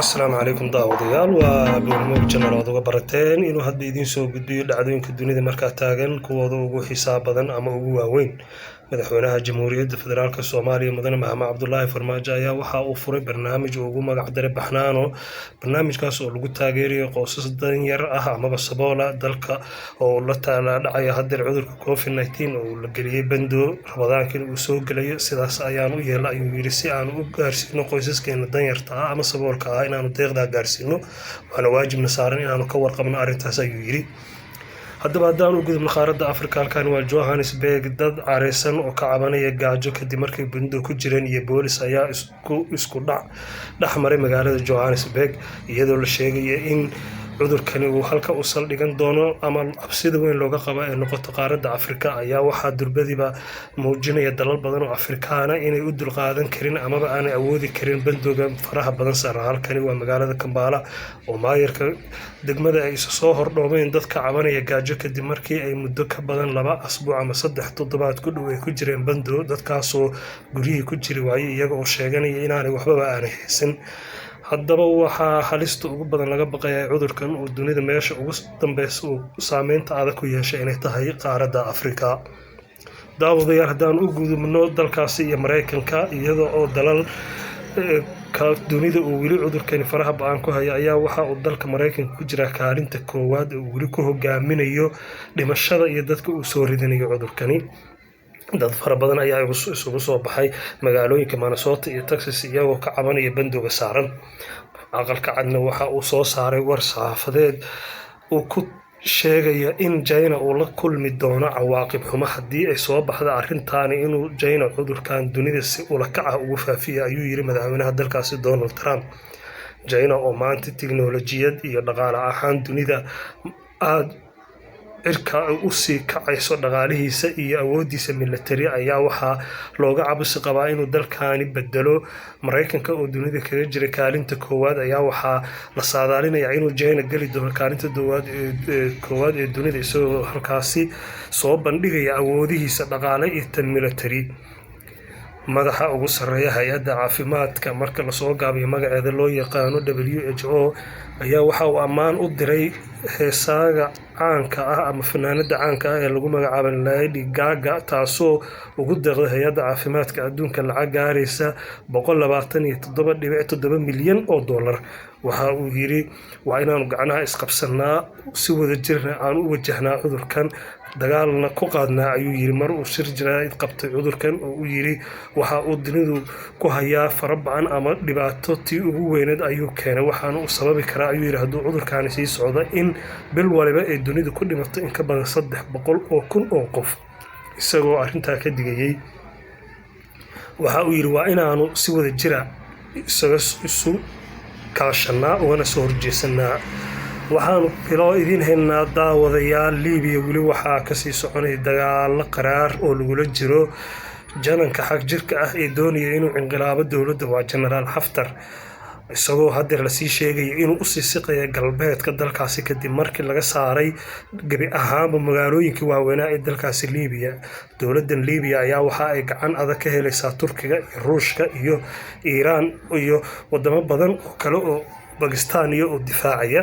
Asalaamu calaykum daawadayaal waa barnaamij channel aad uga barateen inuu hadda idiin soo gudbiyo dhacdooyinka dunida markaa taagan kuwooda ugu xiisaha badan ama ugu waaweyn. Madaxweynaha Jamhuuriyadda Federaalka Soomaaliya Mudane Maxamed Cabdullaahi Farmaajo ayaa waxa uu furay barnaamij uu ugu magac daray Baxnaano. Barnaamijkaas oo lagu taageerayo qoysas danyar ah amaba saboola dalka oo la dhacaya hadda cudurka COVID-19 oo la geliyay bando Ramadaankii uu soo gelayo. Sidaas ayaan u yeelay ayuu yiri si aan u gaarsiino qoysaskeena danyarta ah ama saboolka ah inaanu deeqda gaarsiino. Waana waajibna saaran inaanu ka warqabno arrintaas ayuu yiri. haddaba haddaan u gudubno qaaradda Afrika halkan waa Johannesburg dad careysan oo ka cabanaya gaajo kadib markay bundo ku jireen iyo boolis ayaa isku dhex maray magaalada Johannesburg iyadoo la sheegay in cudurkani uu halka u saldhigan doono ama cabsida weyn looga qabo ee noqoto qaaradda Afrika ayaa waxaa durbadiba muujinaya dalal badan oo Afrikaana inay u dulqaadan karin amaba aanay awoodi karin bandowga faraha badan saaran. Halkani waa magaalada Kampala oo maayarka degmada ay soo hordhoomeen dadka cabanaya gaajo kadib markii ay muddo ka badan 2 asbuuc ama 3 toddobaad ku dhow ay ku jireen bando. dadkaasoo guryihii ku jiri waayay iyaga oo sheeganaya inaanay waxbaba aanay haysan. haddaba waxaa halista ugu badan laga baqayaa cudurkan oo dunida meesha ugu dambeysa uu saameynta adag ku yeeshay inay tahay qaaradda Afrika. daawadayaal haddaan u gudubno dalkaasi iyo Mareykanka iyada oo dalal dunida uu weli cudurkani faraha ba'an ku haya ayaa waxa uu dalka Mareykanka ku jira kaalinta koowaad oo weli ku hogaaminayo dhimashada iyo dadka uu soo ridanayo cudurkani. dad fara badan ayaa isugu soo baxay magaalooyinka Minnesota iyo Texas iyagoo ka cabanaya bandowga saaran. aqalka cadna waxa uu soo saaray war saxaafadeed uu ku sheegaya in China uu la kulmi doono cawaaqib xumo haddii ay soo baxdo arrintaani inuu China cudurkan dunida si ula kac ah ugu faafiyo ayuu yiri madaxweynaha dalkaasi Donald Trump. China oo maanta tiknoolajiyad iyo dhaqaale ahaan dunida aad cirka u sii kacayso dhaqaalihiisa iyo awoodiisa military ayaa waxaa looga cabsi qabaa inuu dalkaani bedelo. Mareykanka oo dunida kaga jira kaalinta koowaad ayaa waxaa la saadaalinayaa inuu China gali doono kaalinta koowaad ee dunida isagoo halkaasi soo bandhigaya awoodihiisa dhaqaale iyo tan military. madaxa ugu sarreeya hay'adda caafimaadka marka la soo gaabiyo magaceeda loo yaqaano WHO ayaa waxa uu ammaan u diray heesaaga caanka ah ama fanaanada caanka ah ee lagu magacaabo Lady Gaga taasoo ugu deeqday hay'adda caafimaadka adduunka lacag gaaraysa 127.7 milyan oo dollar. waxa uu yiri waa inaanu gacnaha isqabsanaa si wada jirna aan u wajahnaa cudurkan dagaalna ku qaadnaa ayuu yiri mar uu shir jiraa'id qabtay cudurkan oo uu yiri waxa uu dunidu ku hayaa farabaan ama dhibaato tii ugu weyneed ayuu keenay waxaana uu sababi karaa ayuu yiri hadduu cudurkaani sii socdo in bil waliba ay dunidu ku dhimato in ka badan 300,000 oo qof. isagoo arrintaa ka digayay waxa uu yiri waa inaanu si wada jira isu kaashanaa ugana soo horjeesanaa. waxaanu biloo idin haynaa daawadayaal Liibiya weli waxaa kasii soconaya dagaalo qaraar oo lagula jiro jananka xaq jirka ah ee doonaya inuu inqilaabo dowladda waa Generaal Haftar isagoo hadda la sii sheegay inuu u sii siqay galbeedka dalkaasi kadib markii laga saaray gabi ahaanba magaalooyinka waaweyn ee dalkaasi Liibiya. dowladda Liibiya ayaa waxa ay gacan adag ka helaysaa Turkiga iyo Ruushka iyo Iiraan iyo wadamo badan oo kale oo Pakistan iyo difaacaya.